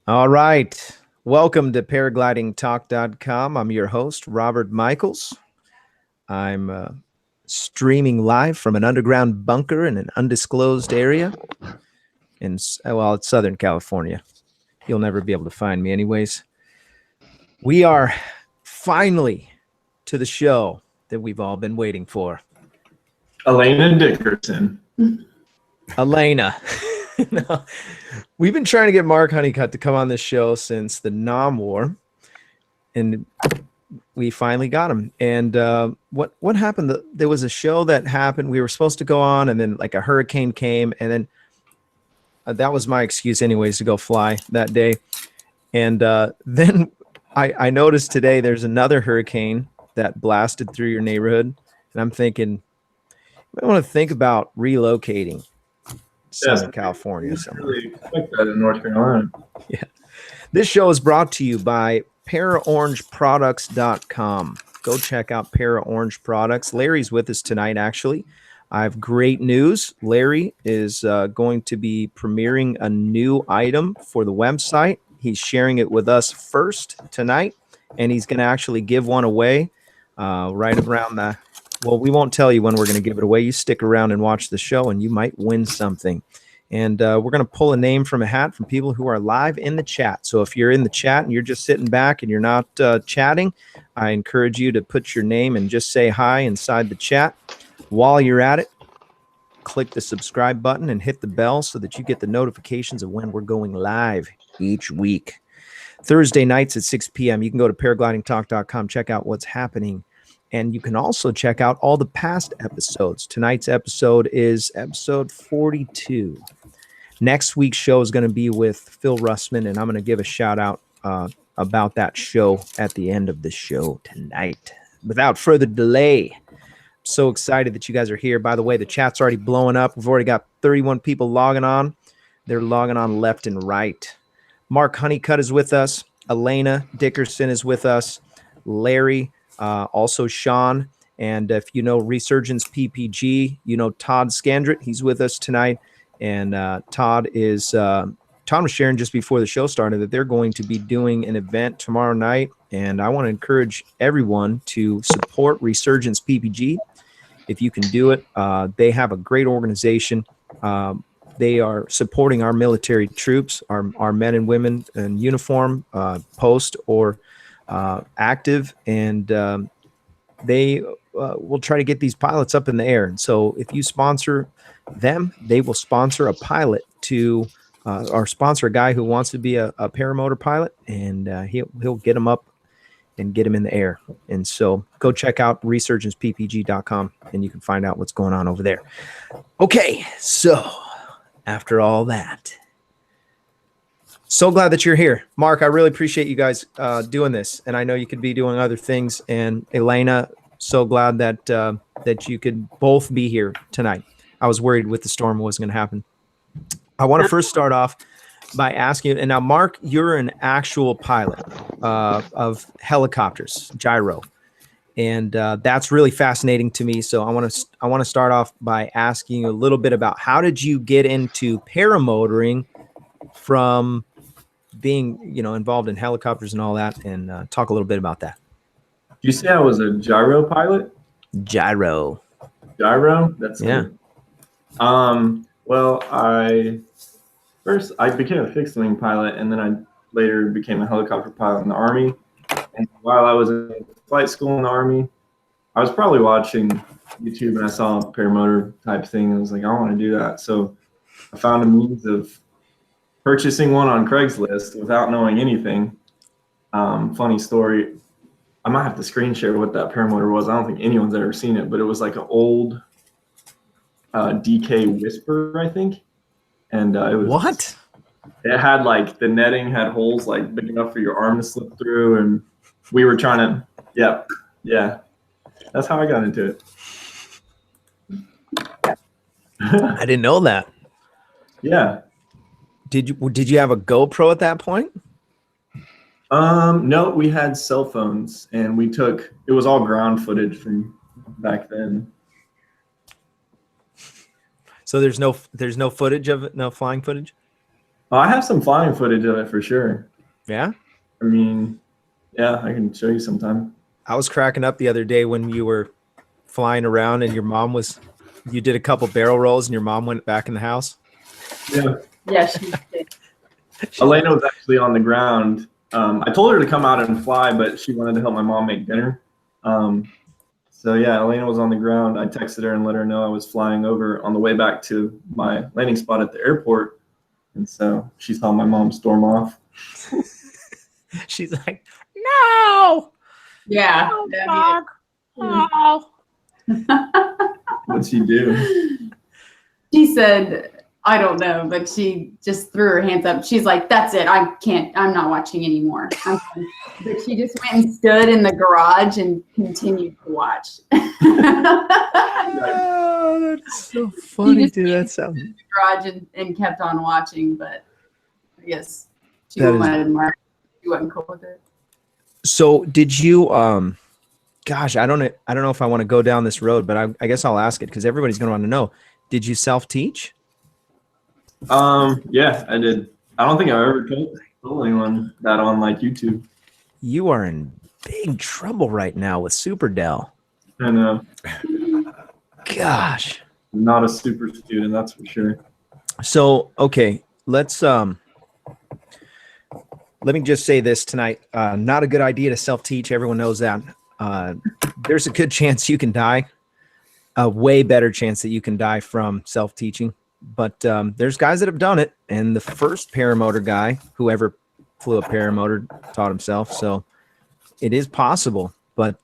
All right. Welcome to paraglidingtalk.com. I'm your host, Robert Michaels. I'm streaming live from an underground bunker in an undisclosed area it's Southern California. You'll never be able to find me anyways. We are finally to the show that we've all been waiting for. Elena Dickerson. Alayna. No, we've been trying to get Mark Huneycutt to come on this show since the Nam War, and we finally got him. And what happened? There was a show that happened. We were supposed to go on, and then like a hurricane came, and then that was my excuse, anyways, to go fly that day. And then I noticed today there's another hurricane that blasted through your neighborhood, and I'm thinking, I want to think about relocating. Southern California. Really expect that in North Carolina. Yeah. This show is brought to you by paraorangeproducts.com. Go check out Para Orange Products. Larry's with us tonight, actually. I have great news. Larry is going to be premiering a new item for the website. He's sharing it with us first tonight, and he's going to actually give one away right around the... Well, we won't tell you when we're going to give it away. You stick around and watch the show, and you might win something. And we're going to pull a name from a hat from people who are live in the chat. So if you're in the chat and you're just sitting back and you're not chatting, I encourage you to put your name and just say hi inside the chat. While you're at it, click the subscribe button and hit the bell so that you get the notifications of when we're going live each week. Thursday nights at 6 p.m. You can go to paraglidingtalk.com, check out what's happening. And you can also check out all the past episodes. Tonight's episode is episode 42. Next week's show is going to be with Phil Russman, and I'm going to give a shout out about that show at the end of the show tonight. Without further delay, I'm so excited that you guys are here. By the way, the chat's already blowing up. We've already got 31 people logging on. They're logging on left and right. Mark Huneycutt is with us. Elena Dickerson is with us. Larry. Also Sean, and if you know Resurgence PPG, you know Todd Scandrett. He's with us tonight, and Todd was sharing just before the show started that they're going to be doing an event tomorrow night, and I want to encourage everyone to support Resurgence PPG if you can do it. They have a great organization. They are supporting our military troops, our men and women in uniform, post or active, and they will try to get these pilots up in the air. And so if you sponsor them, they will sponsor a pilot to or sponsor a guy who wants to be a paramotor pilot, and he'll get him up and get him in the air. And so go check out resurgenceppg.com and you can find out what's going on over there. Okay, so after all that, so glad that you're here. Mark, I really appreciate you guys doing this. And I know you could be doing other things. And Elena, so glad that that you could both be here tonight. I was worried with the storm what was going to happen. I want to first start off by asking, and now Mark, you're an actual pilot of helicopters, gyro. And that's really fascinating to me. So I want to start off by asking you a little bit about how did you get into paramotoring from being, involved in helicopters and all that, and talk a little bit about that. You say I was a gyro pilot? Gyro. That's yeah. Cool. Well, I became a fixed wing pilot, and then I later became a helicopter pilot in the Army. And while I was in flight school in the Army, I was probably watching YouTube and I saw a paramotor type thing, and I was like, I want to do that. So I found a means of purchasing one on Craigslist without knowing anything. Funny story. I might have to screen share what that paramotor was. I don't think anyone's ever seen it, but it was like an old DK Whisper, I think. And it was what? It had like the netting had holes like big enough for your arm to slip through, and we were trying to. Yeah. That's how I got into it. I didn't know that. Yeah. Did you have a GoPro at that point? No, we had cell phones, and it was all ground footage from back then. So there's no footage of it, no flying footage? I have some flying footage of it for sure. Yeah. I mean, yeah, I can show you sometime. I was cracking up the other day when you were flying around and you did a couple barrel rolls and your mom went back in the house. Yeah. Yeah, she did. Elena was actually on the ground. I told her to come out and fly, but she wanted to help my mom make dinner. So yeah, Elena was on the ground. I texted her and let her know I was flying over on the way back to my landing spot at the airport. And so she saw my mom storm off. She's like, no. Yeah. No, Mom. No. What'd she do? She said, I don't know, but she just threw her hands up. She's like, that's it. I'm not watching anymore. But she just went and stood in the garage and continued to watch. Oh, that's so funny, dude. That sounds. In the garage and kept on watching, but I guess she That is- wanted Mark. She wasn't cool with it. So did you, gosh, I don't know if I want to go down this road, but I guess I'll ask it because everybody's going to want to know. Did you self-teach? Yeah, I did. I don't think I ever told anyone that on like YouTube. You are in big trouble right now with Super Dell. I know. Gosh. I'm not a super student, that's for sure. So, okay, let me just say this tonight. Not a good idea to self-teach. Everyone knows that. There's a good chance you can die. A way better chance that you can die from self-teaching. But there's guys that have done it. And the first paramotor guy who ever flew a paramotor taught himself. So it is possible. But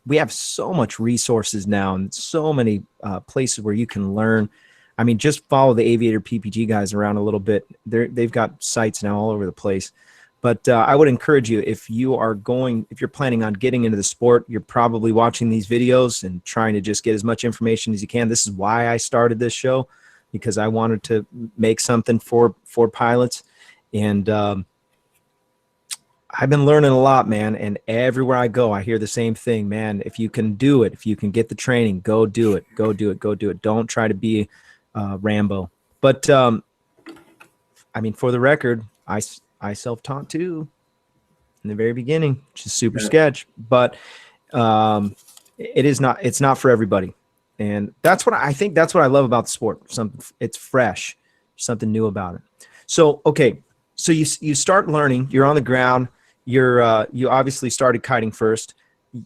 we have so much resources now and so many places where you can learn. I mean, just follow the Aviator PPG guys around a little bit. They've got sites now all over the place. But I would encourage you, if you're planning on getting into the sport, you're probably watching these videos and trying to just get as much information as you can. This is why I started this show, because I wanted to make something for pilots. And I've been learning a lot, man. And everywhere I go, I hear the same thing, man. If you can do it, if you can get the training, go do it. Go do it. Go do it. Don't try to be Rambo. But I mean, for the record, I self-taught too in the very beginning, which is super sketch, but it's not for everybody. And that's what I love about the sport. It's fresh, something new about it. So, okay. So you start learning, you're on the ground, you obviously started kiting first.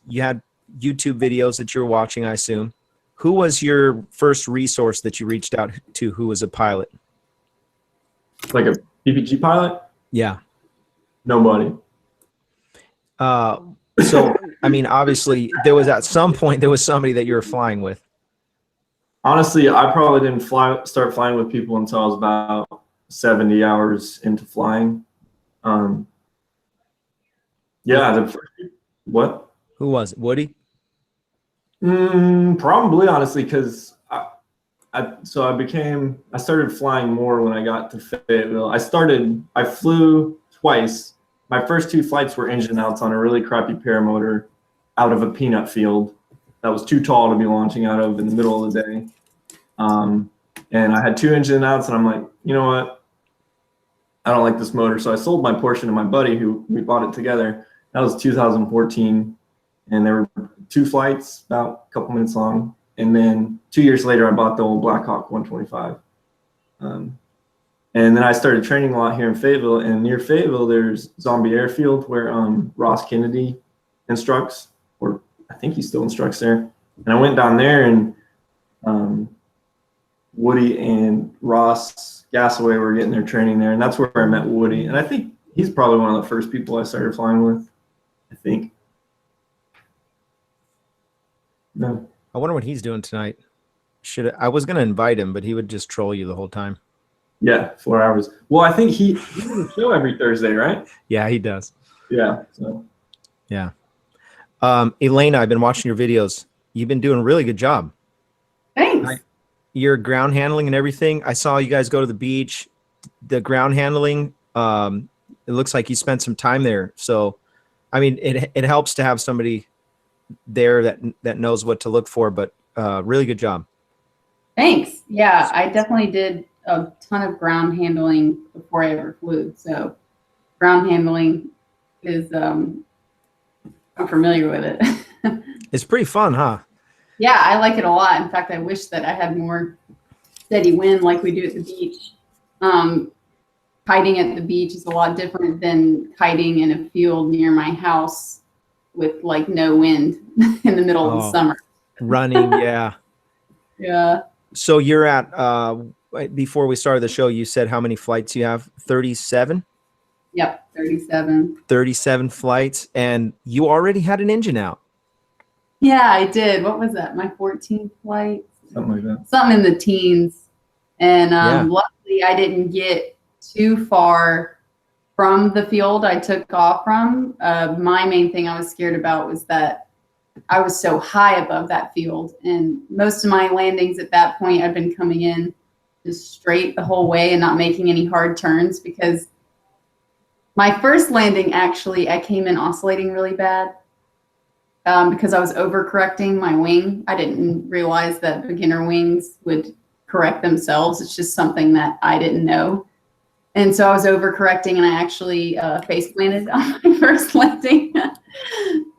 You had YouTube videos that you were watching, I assume. Who was your first resource that you reached out to who was a pilot? Like a PPG pilot? Yeah. Nobody. So, I mean, obviously, at some point there was somebody that you were flying with. Honestly, I probably didn't start flying with people until I was about 70 hours into flying. What? Who was it? Woody? Probably, honestly, because I started flying more when I got to Fayetteville. I flew twice. My first two flights were engine outs on a really crappy paramotor out of a peanut field that was too tall to be launching out of in the middle of the day. And I had two engine outs, and I'm like, you know what? I don't like this motor. So I sold my portion to my buddy who we bought it together. That was 2014. And there were two flights, about a couple minutes long. And then 2 years later, I bought the old Blackhawk 125. And then I started training a lot here in Fayetteville. And near Fayetteville, there's Zombie Airfield where Ross Kennedy instructs, or I think he still instructs there. And I went down there, and Woody and Ross Gasaway were getting their training there. And that's where I met Woody. And I think he's probably one of the first people I started flying with, I think. No. I wonder what he's doing tonight. I was going to invite him, but he would just troll you the whole time. Yeah, 4 hours. Well, I think he does a show every Thursday, right? Yeah, he does. Yeah. So. Yeah. Elena, I've been watching your videos. You've been doing a really good job. Thanks. Your ground handling and everything. I saw you guys go to the beach. The ground handling, it looks like you spent some time there. So, I mean, it helps to have somebody there that knows what to look for, but really good job. Thanks. Yeah, I definitely did a ton of ground handling before I ever flew. So ground handling is, I'm familiar with it. It's pretty fun, huh? Yeah, I like it a lot. In fact, I wish that I had more steady wind like we do at the beach. Kiting at the beach is a lot different than kiting in a field near my house with like no wind in the middle of the summer. Running, yeah. Yeah. So you're at, before we started the show, you said how many flights you have? 37? Yep, 37. 37 flights, and you already had an engine out. Yeah, I did. What was that? My 14th flight? Something like that. Something in the teens. And Yeah. luckily I didn't get too far from the field I took off from. My main thing I was scared about was that I was so high above that field. And most of my landings at that point, I've been coming in just straight the whole way and not making any hard turns, because my first landing, actually, I came in oscillating really bad. Because I was overcorrecting my wing. I didn't realize that beginner wings would correct themselves. It's just something that I didn't know. And so I was overcorrecting, and I actually face planted on my first landing.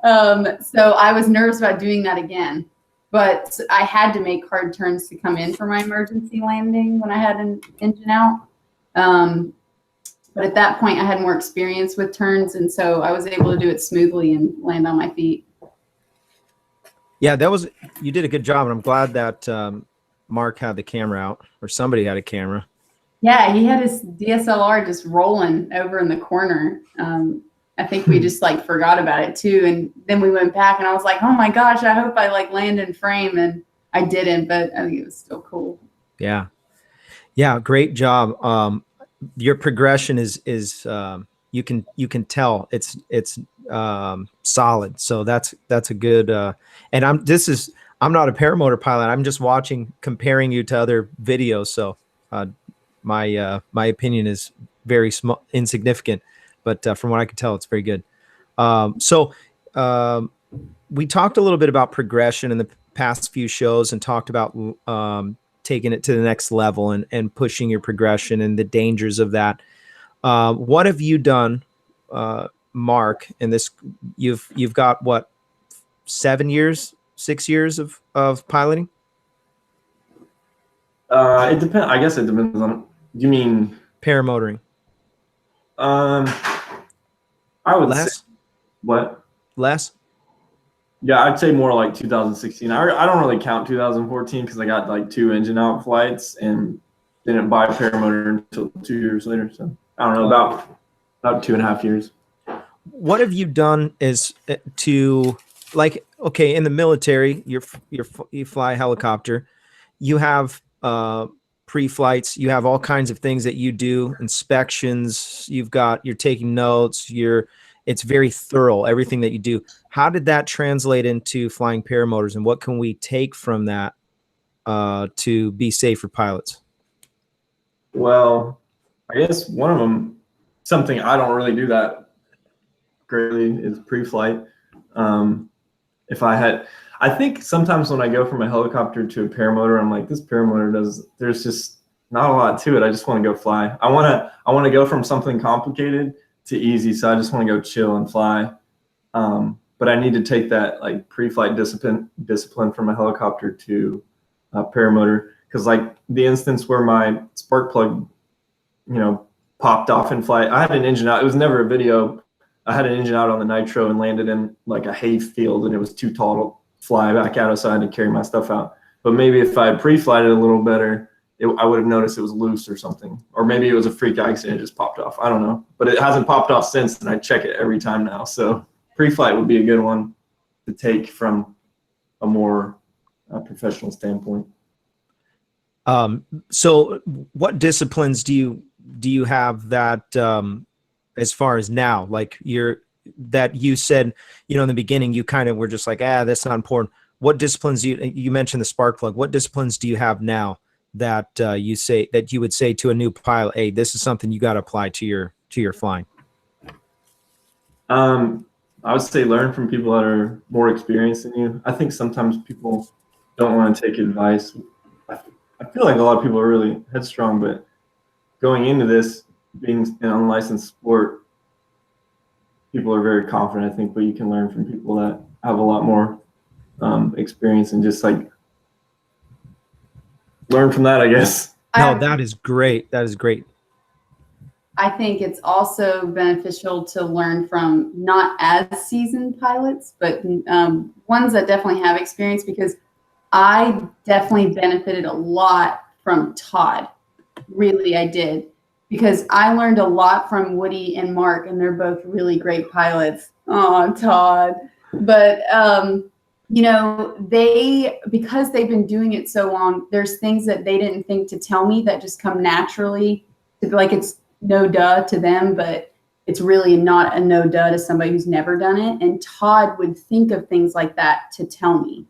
So I was nervous about doing that again. But I had to make hard turns to come in for my emergency landing when I had an engine out. But at that point, I had more experience with turns, and so I was able to do it smoothly and land on my feet. Yeah, you did a good job, and I'm glad that Mark had the camera out, or somebody had a camera. Yeah, he had his DSLR just rolling over in the corner. I think we just like forgot about it too. And then we went back, and I was like, oh my gosh, I hope I like land in frame. And I didn't, but I think it was still cool. Yeah. Yeah. Great job. Your progression is you can tell it's solid. So that's a good, and I'm not a paramotor pilot. I'm just comparing you to other videos. So, my opinion is very small, insignificant, but from what I can tell, it's very good. So we talked a little bit about progression in the past few shows, and talked about taking it to the next level and pushing your progression and the dangers of that. What have you done, Mark? In this, you've got what, 6 years of piloting? It depends. I guess it depends on. You mean paramotoring? I would Less. say what? Less. Yeah, I'd say more like 2016. I don't really count 2014 because I got like 2 engine out flights and didn't buy a paramotor until 2 years later. So I don't know, about 2.5 years. What have you done is to, like, okay, in the military, you fly a helicopter, you have pre-flights, you have all kinds of things that you do, inspections, you're taking notes, it's very thorough, everything that you do. How did that translate into flying paramotors, and what can we take from that to be safer pilots? Well, I guess one of them, something I don't really do that greatly, is pre-flight. I think sometimes when I go from a helicopter to a paramotor, I'm like, this paramotor there's just not a lot to it. I just want to go fly. I want to go from something complicated to easy. So I just want to go chill and fly. But I need to take that like pre-flight discipline from a helicopter to a paramotor. Cause like the instance where my spark plug, popped off in flight, I had an engine out. It was never a video. I had an engine out on the nitro and landed in like a hay field, and it was too tall to fly back out, so I had to carry my stuff out. But maybe if I had pre-flighted a little better, I would have noticed it was loose or something. Or maybe it was a freak accident, it just popped off. I don't know. But it hasn't popped off since, and I check it every time now. So pre-flight would be a good one to take from a more professional standpoint. So what disciplines do you have that as far as now, like that you said, in the beginning, you kind of were just like, that's not important. What disciplines you mentioned the spark plug. What disciplines do you have now that you would say to a new pilot, hey, this is something you got to apply to your flying? I would say learn from people that are more experienced than you. I think sometimes people don't want to take advice. I feel like a lot of people are really headstrong, but going into this, being an unlicensed sport, people are very confident, I think, but you can learn from people that have a lot more experience and just like learn from that, I guess. No, that is great. That is great. I think it's also beneficial to learn from not as seasoned pilots, but ones that definitely have experience, because I definitely benefited a lot from Todd. Really, I did. Because I learned a lot from Woody and Mark, and they're both really great pilots. Oh, Todd. But, you know, because they've been doing it so long, there's things that they didn't think to tell me that just come naturally. Like, it's no duh to them, but it's really not a no duh to somebody who's never done it. And Todd would think of things like that to tell me.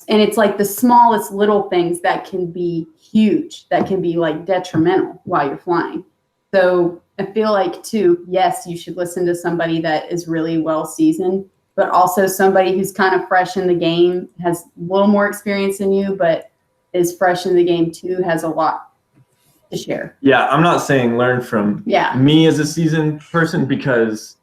And it's like the smallest little things that can be huge, that can be like detrimental while you're flying. So I feel like too, yes, you should listen to somebody that is really well seasoned, but also somebody who's kind of fresh in the game, has a little more experience than you, but is fresh in the game too, has a lot to share. Yeah, I'm not saying learn from me as a seasoned person, because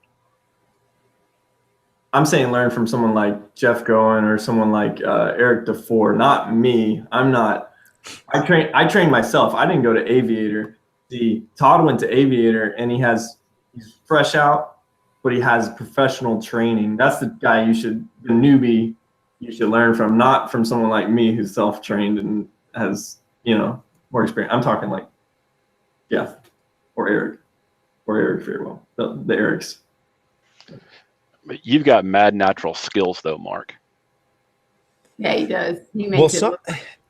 I'm saying learn from someone like Jeff Goen or someone like Eric DeFore, not me. I trained myself. I didn't go to aviator. See, Todd went to aviator, and he's fresh out, but he has professional training. That's the guy the newbie you should learn from, not from someone like me who's self-trained and has, more experience. I'm talking like Jeff or Eric Fairwell, the Erics. But you've got mad natural skills, though, Mark. Yeah, he does. He makes it look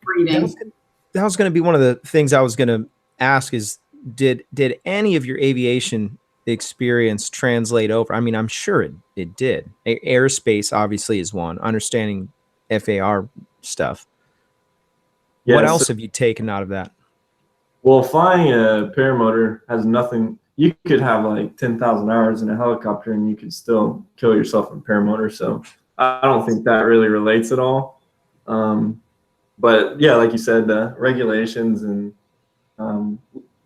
breathing. That was going to be one of the things I was going to ask is, did any of your aviation experience translate over? I mean, I'm sure it did. Airspace obviously is one. Understanding FAR stuff. Yeah, what else have you taken out of that? Well, flying a paramotor has nothing. You could have like 10,000 hours in a helicopter and you could still kill yourself in paramotor. So I don't think that really relates at all. But yeah, like you said, the regulations and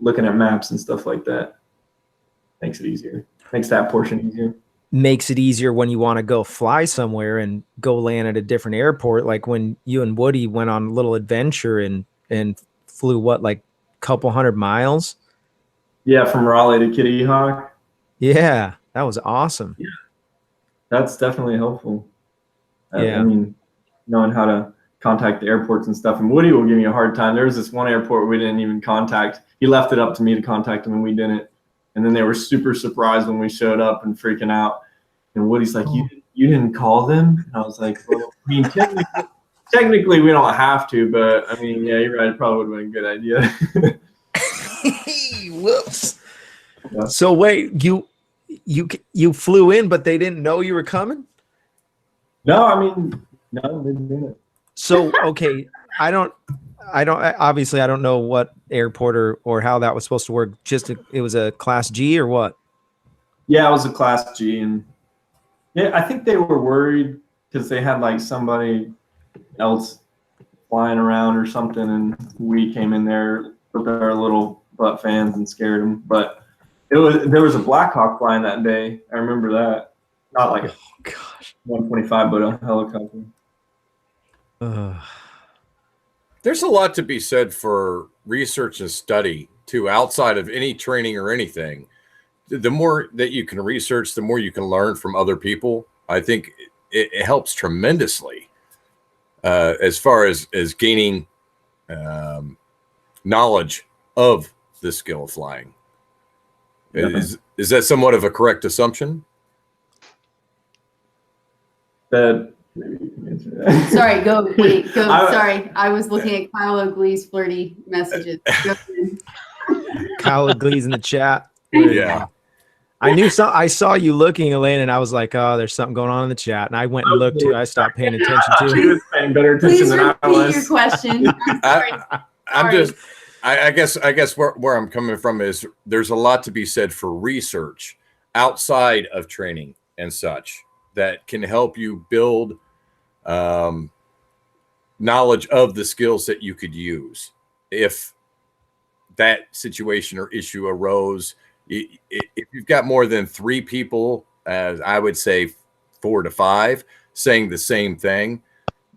looking at maps and stuff like that makes it easier. Makes that portion easier. Makes it easier when you want to go fly somewhere and go land at a different airport. Like when you and Woody went on a little adventure and flew like a couple 100 miles. Yeah, from Raleigh to Kitty Hawk. Yeah, that was awesome. Yeah, that's definitely helpful. Yeah. I mean, knowing how to contact the airports and stuff. And Woody will give me a hard time. There was this one airport we didn't even contact. He left it up to me to contact him, and we didn't. And then they were super surprised when we showed up and freaking out. And Woody's like, you didn't call them? And I was like, well, I mean, technically we don't have to, but I mean, yeah, you're right. It probably would have been a good idea. Whoops. Yeah. So wait, you flew in, but they didn't know you were coming? No, I mean, no, they didn't. So, okay, I don't obviously I don't know what airport or how that was supposed to work. It was a Class G or what? Yeah, it was a Class G, and yeah, I think they were worried because they had like somebody else flying around or something, and we came in there with our little butt fans and scared them. But there was a Black Hawk flying that day. I remember that. Not like a 125, but a helicopter. There's a lot to be said for research and study too, outside of any training or anything. The more that you can research, the more you can learn from other people. I think it helps tremendously as far as gaining knowledge of the skill of flying. Yeah. Is that somewhat of a correct assumption? Sorry, go. Sorry, I was looking at Kyle O'Glee's flirty messages. Kyle O'Glee's in the chat. Yeah. I saw you looking, Elena, and I was like, oh, there's something going on in the chat. And I went and looked too. I stopped paying attention to it. She was paying better attention than I was. Your question. I guess where I'm coming from is there's a lot to be said for research outside of training and such that can help you build knowledge of the skills that you could use. if that situation or issue arose. If you've got more than 3 people, as I would say 4 to 5, saying the same thing,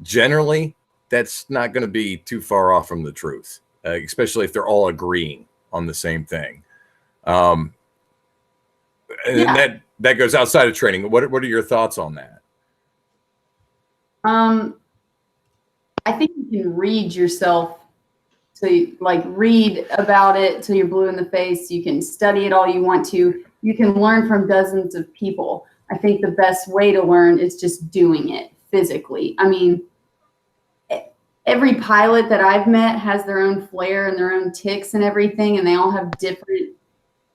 generally that's not going to be too far off from the truth, especially if they're all agreeing on the same thing. And that goes outside of training. What are your thoughts on that? I think you can read yourself. So you, like, read about it till you're blue in the face. You can study it all you want to. You can learn from dozens of people. I think the best way to learn is just doing it physically. I mean, every pilot that I've met has their own flair and their own ticks and everything, and they all have different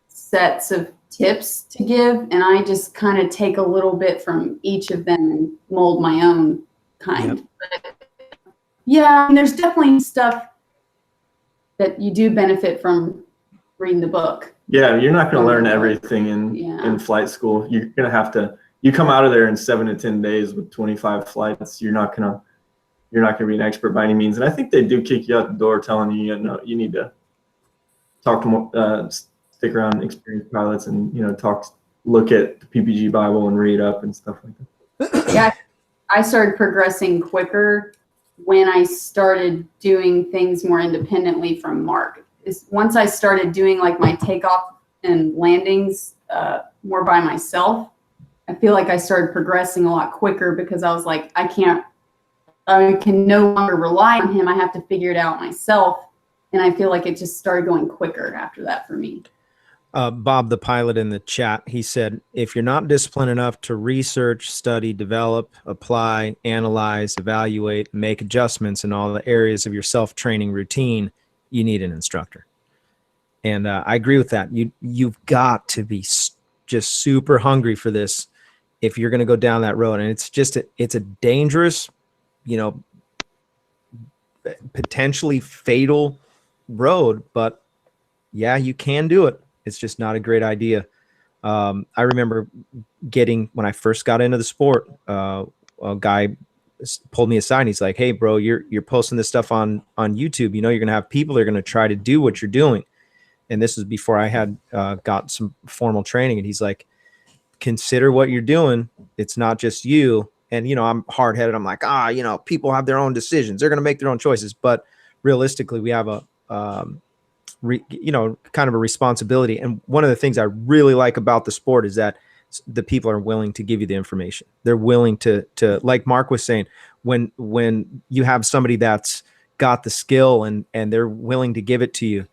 sets of tips to give. And I just kind of take a little bit from each of them and mold my own kind. Yep. But yeah, and there's definitely stuff that you do benefit from reading the book. Yeah, you're not going to learn everything in flight school. You're going to have to. You come out of there in 7 to 10 days with 25 flights. You're not going to be an expert by any means. And I think they do kick you out the door, telling you, you know, you need to talk to more, stick around experienced pilots, and look at the PPG Bible and read up and stuff like that. Yeah, I started progressing quicker when I started doing things more independently from Mark. Once I started doing like my takeoff and landings more by myself, I feel like I started progressing a lot quicker, because I was like, I can no longer rely on him. I have to figure it out myself. And I feel like it just started going quicker after that for me. Bob, the pilot in the chat, he said, if you're not disciplined enough to research, study, develop, apply, analyze, evaluate, make adjustments in all the areas of your self-training routine, you need an instructor. And I agree with that. You've got to be just super hungry for this if you're going to go down that road. And it's a dangerous, potentially fatal road, but yeah, you can do it. It's just not a great idea. I remember when I first got into the sport, a guy pulled me aside and he's like, hey bro, you're posting this stuff on YouTube. You're going to have people that are going to try to do what you're doing. And this is before I had got some formal training. And he's like, consider what you're doing. It's not just you. And, I'm hard-headed. I'm like, people have their own decisions. They're going to make their own choices. But realistically, we have a, kind of a responsibility. And one of the things I really like about the sport is that the people are willing to give you the information. They're willing to like Mark was saying, when you have somebody that's got the skill and they're willing to give it to you,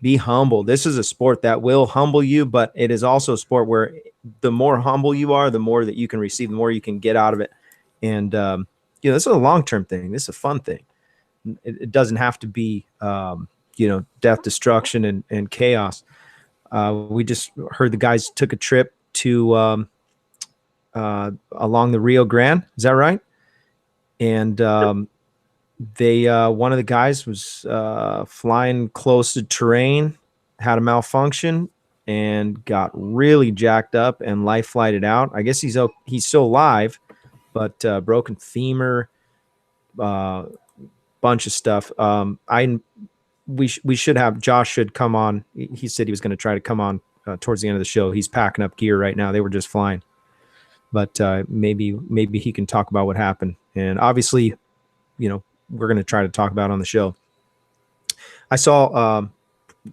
be humble. This is a sport that will humble you, but it is also a sport where the more humble you are, the more that you can receive, the more you can get out of it. And, this is a long-term thing. This is a fun thing. It doesn't have to be, death, destruction, and chaos. We just heard the guys took a trip to along the Rio Grande. Is that right? And they one of the guys was flying close to terrain, had a malfunction, and got really jacked up and life flighted out. I guess he's still alive, but broken femur, bunch of stuff. We should have Josh should come on. He said he was going to try to come on towards the end of the show. He's packing up gear right now. They were just flying, but maybe he can talk about what happened. And obviously, we're going to try to talk about it on the show. I saw,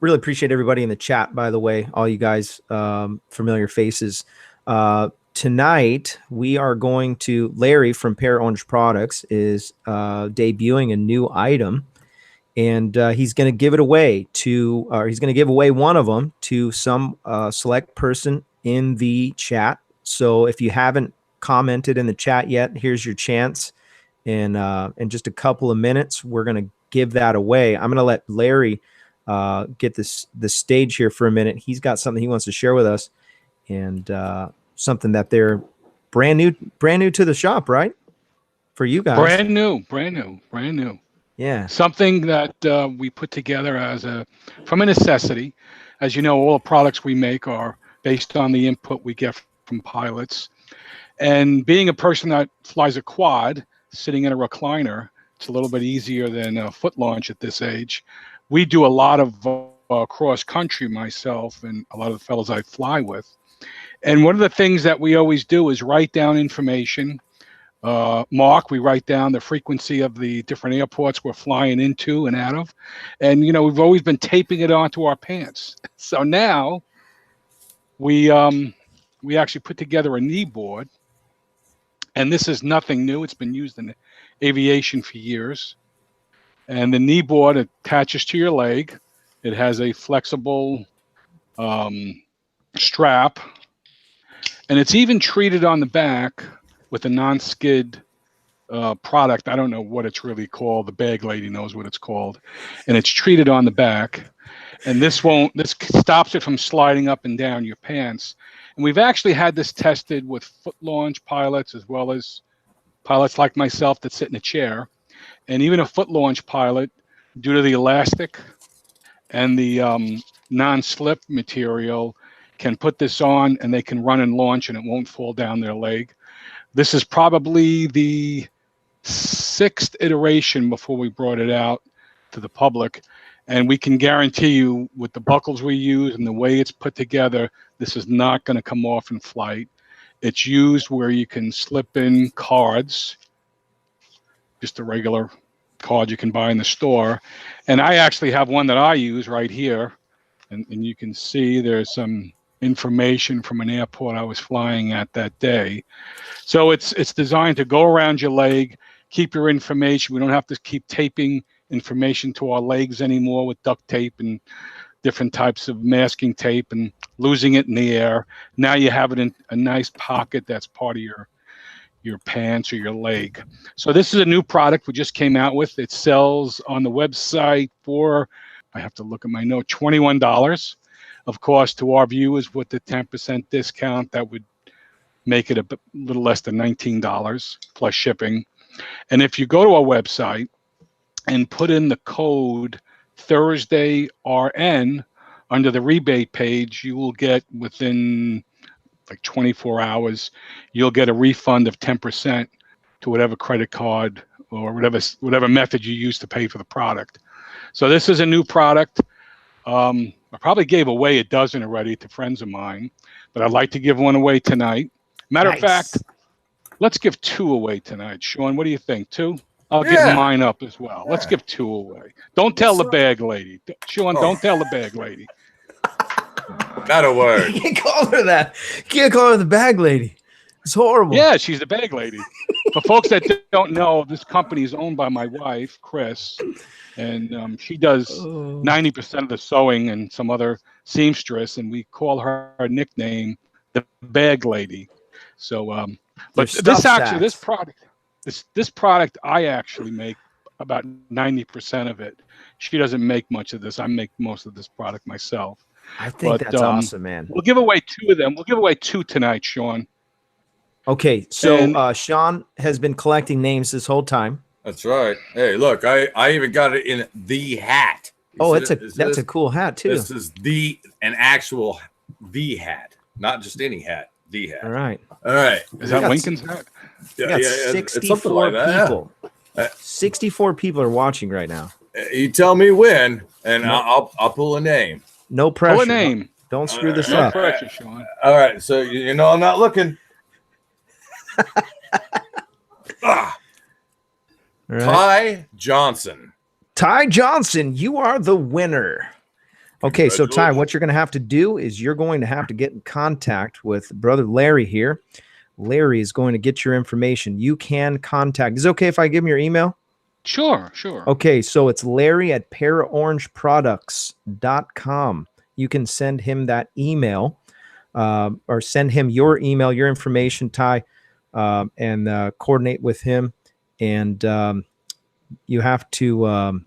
really appreciate everybody in the chat, by the way, all you guys, familiar faces. Tonight, we are going to, Larry from Para Orange Products is debuting a new item. And he's going to give it away he's going to give away one of them to some select person in the chat. So if you haven't commented in the chat yet, here's your chance. And in just a couple of minutes, we're going to give that away. I'm going to let Larry get the stage here for a minute. He's got something he wants to share with us, and something that they're brand new to the shop, right? For you guys. Brand new. Yeah. Something that we put together from a necessity. As you know, all the products we make are based on the input we get from pilots. And being a person that flies a quad, sitting in a recliner, It's a little bit easier than a foot launch at this age. We do a lot of cross country, myself and a lot of the fellows I fly with. And one of the things that we always do is write down information. Mark, we write down the frequency of the different airports we're flying into and out of. And, you know, we've always been taping it onto our pants. So now we actually put together a knee board. And this is nothing new. It's been used in aviation for years. And the knee board attaches to your leg. It has a flexible strap. And it's even treated on the back with a non-skid product. I don't know what it's really called. The bag lady knows what it's called. And it's treated on the back. And this stops it from sliding up and down your pants. And we've actually had this tested with foot launch pilots as well as pilots like myself that sit in a chair. And even a foot launch pilot, due to the elastic and the non-slip material, can put this on and they can run and launch and it won't fall down their leg. This is probably the 6th iteration before we brought it out to the public. And we can guarantee you with the buckles we use and the way it's put together, this is not going to come off in flight. It's used where you can slip in cards, just a regular card you can buy in the store. And I actually have one that I use right here. And you can see there's some information from an airport I was flying at that day. So it's designed to go around your leg, keep your information. We don't have to keep taping information to our legs anymore with duct tape and different types of masking tape and losing it in the air. Now you have it in a nice pocket that's part of your pants or your leg. So this is a new product we just came out with. It sells on the website for, I have to look at my note, $21. Of course, to our viewers with the 10% discount, that would make it a little less than $19 plus shipping. And if you go to our website and put in the code Thursday RN under the rebate page, you will get within like 24 hours, you'll get a refund of 10% to whatever credit card or whatever method you use to pay for the product. So this is a new product. I probably gave away a dozen already to friends of mine, but I'd like to give one away tonight. Matter of fact, let's give 2 away tonight. Sean, what do you think? 2? I'll give mine up as well. Let's give 2 away. Don't tell the bag lady. Sean, don't tell the bag lady. Not a word. You can't call her that. You can't call her the bag lady. It's horrible. Yeah, she's the bag lady. For folks that don't know, this company is owned by my wife, Chris, and she does 90% of the sewing and some other seamstress, and we call her nickname the bag lady. So, but this product, I actually make about 90% of it. She doesn't make much of this. I make most of this product myself. I think that's awesome, man. We'll give away 2 of them. We'll give away 2 tonight, Sean. Okay, so Sean has been collecting names this whole time. That's right. Hey, look, I even got it in the hat. That's a cool hat too. This is an actual the hat, not just any hat. The hat. All right. Is that Lincoln's hat? Yeah, 64 people. 64 people are watching right now. You tell me when, and I'll pull a name. No pressure. Pull a name. Don't screw this No up. pressure, Sean. All right, so you know I'm not looking. Right. Ty Johnson. Ty Johnson, you are the winner. Okay, so Ty, what you're going to have to do is you're going to have to get in contact with Brother Larry here. Larry is going to get your information. You can contact. Is it okay if I give him your email? Sure. Okay, so it's Larry at paraorangeproducts.com. You can send him that email or send him your email, your information, Ty, and coordinate with him. And you have to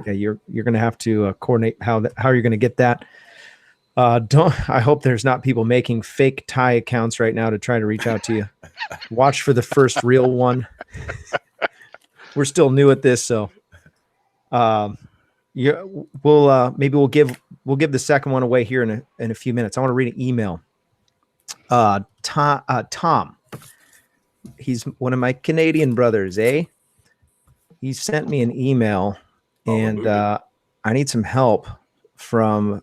you're going to have to coordinate how you're going to get that. I hope there's not people making fake Ty accounts right now to try to reach out to you. Watch for the first real one. We're still new at this, so maybe we'll give the second one away here in a few minutes. I want to read an email. Tom, he's one of my Canadian brothers, eh? he sent me an email, and Hallelujah. I need some help from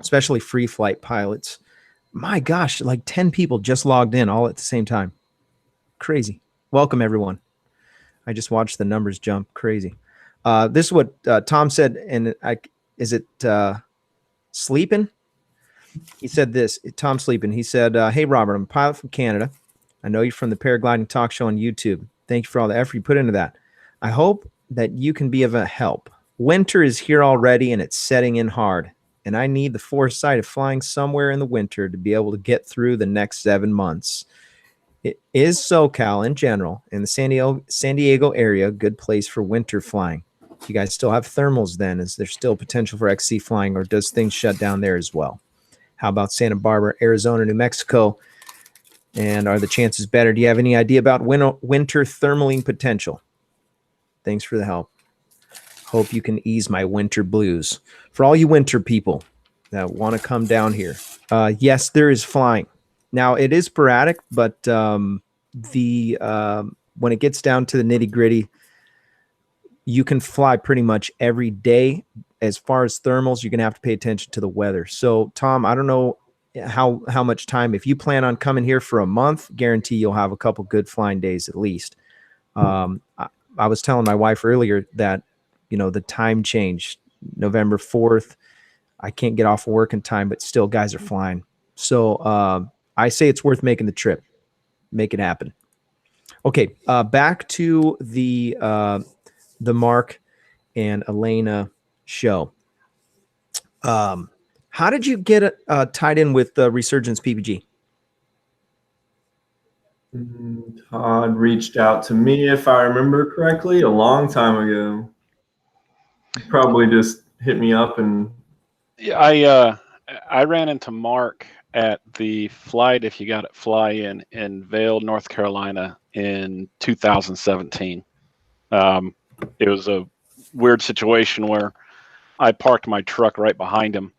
especially free flight pilots. My gosh, like 10 people just logged in all at the same time. Crazy. Welcome, everyone. I just watched the numbers jump. Crazy. This is what Tom said, and is it Sleeping? He said this, Tom Sleeping. He said, hey, Robert, I'm a pilot from Canada. I know you're from the Paragliding Talk Show on YouTube. Thank you for all the effort you put into that. I hope that you can be of a help. Winter is here already, and it's setting in hard. And I need the foresight of flying somewhere in the winter to be able to get through the next 7 months. It is SoCal in general, and the San Diego area, a good place for winter flying. You guys still have thermals then? Is there still potential for XC flying, or does things shut down there as well? How about Santa Barbara, Arizona, New Mexico? And are the chances better? Do you have any idea about winter thermaling potential? Thanks for the help. Hope you can ease my winter blues. For all you winter people that want to come down here, yes, there is flying. Now, it is sporadic, but when it gets down to the nitty-gritty, you can fly pretty much every day. As far as thermals, you're going to have to pay attention to the weather. So, Tom, I don't know how much time. If you plan on coming here for a month, guarantee you'll have a couple good flying days at least. I was telling my wife earlier that, the time changed. November 4th, I can't get off of work in time, but still guys are flying. So I say it's worth making the trip. Make it happen. Okay, back to the Mark and Alayna show. How did you get tied in with Resurgence PPG? Todd reached out to me, if I remember correctly, a long time ago. He probably just hit me up and. Yeah, I ran into Mark at the Flight If You Got It Fly in Vail, North Carolina in 2017. It was a weird situation where I parked my truck right behind him.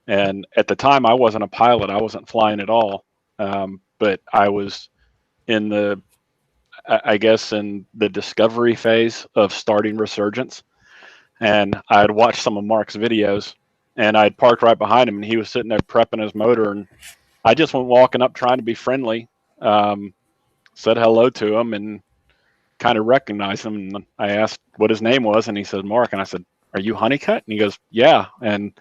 And at the time, I wasn't a pilot. I wasn't flying at all. But I was in the discovery phase of starting Resurgence. And I had watched some of Mark's videos, and I'd parked right behind him, and he was sitting there prepping his motor. And I just went walking up trying to be friendly, said hello to him, and kind of recognized him. And I asked what his name was, and he said, Mark. And I said, are you Huneycutt? And he goes, yeah. And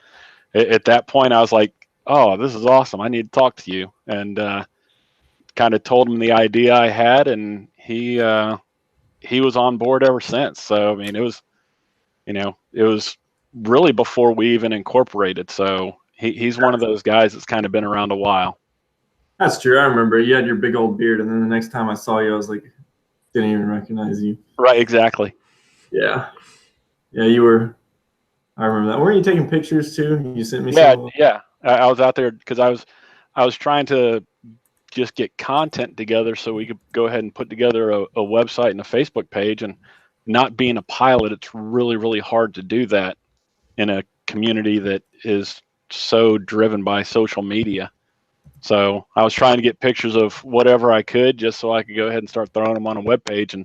at that point, I was like, oh, this is awesome. I need to talk to you. And kind of told him the idea I had, and he was on board ever since. So, I mean, it was really before we even incorporated. So he's one of those guys that's kind of been around a while. That's true. I remember you had your big old beard, and then the next time I saw you, I was like, didn't even recognize you. Right, exactly. Yeah, you were. I remember that. Weren't you taking pictures too? You sent me. Yeah. I was out there because I was trying to just get content together so we could go ahead and put together a website and a Facebook page. And not being a pilot, it's really, really hard to do that in a community that is so driven by social media. So I was trying to get pictures of whatever I could just so I could go ahead and start throwing them on a web page and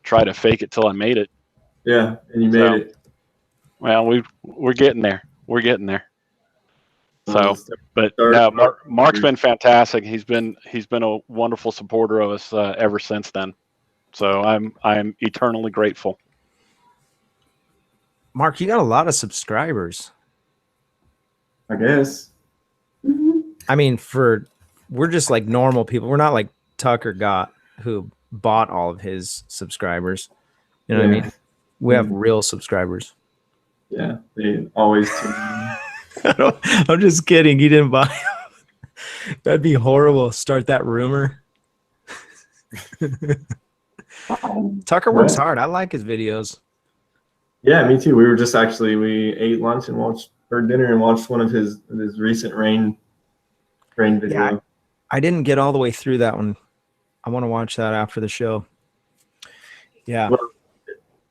try to fake it till I made it. Yeah, and you made it. Well, we're getting there. We're getting there. So, but no, Mark's been fantastic. He's been a wonderful supporter of us ever since then. So I'm eternally grateful. Mark, you got a lot of subscribers. I guess. I mean, we're just like normal people. We're not like Tucker got, who bought all of his subscribers. You know what I mean? We have real subscribers. Yeah, they always tune in. I'm just kidding. You didn't buy them. That'd be horrible. Start that rumor. Tucker works hard. I like his videos. Yeah, me too. We ate lunch and dinner and watched one of his recent rain video. Yeah, I didn't get all the way through that one. I want to watch that after the show. Yeah. Well,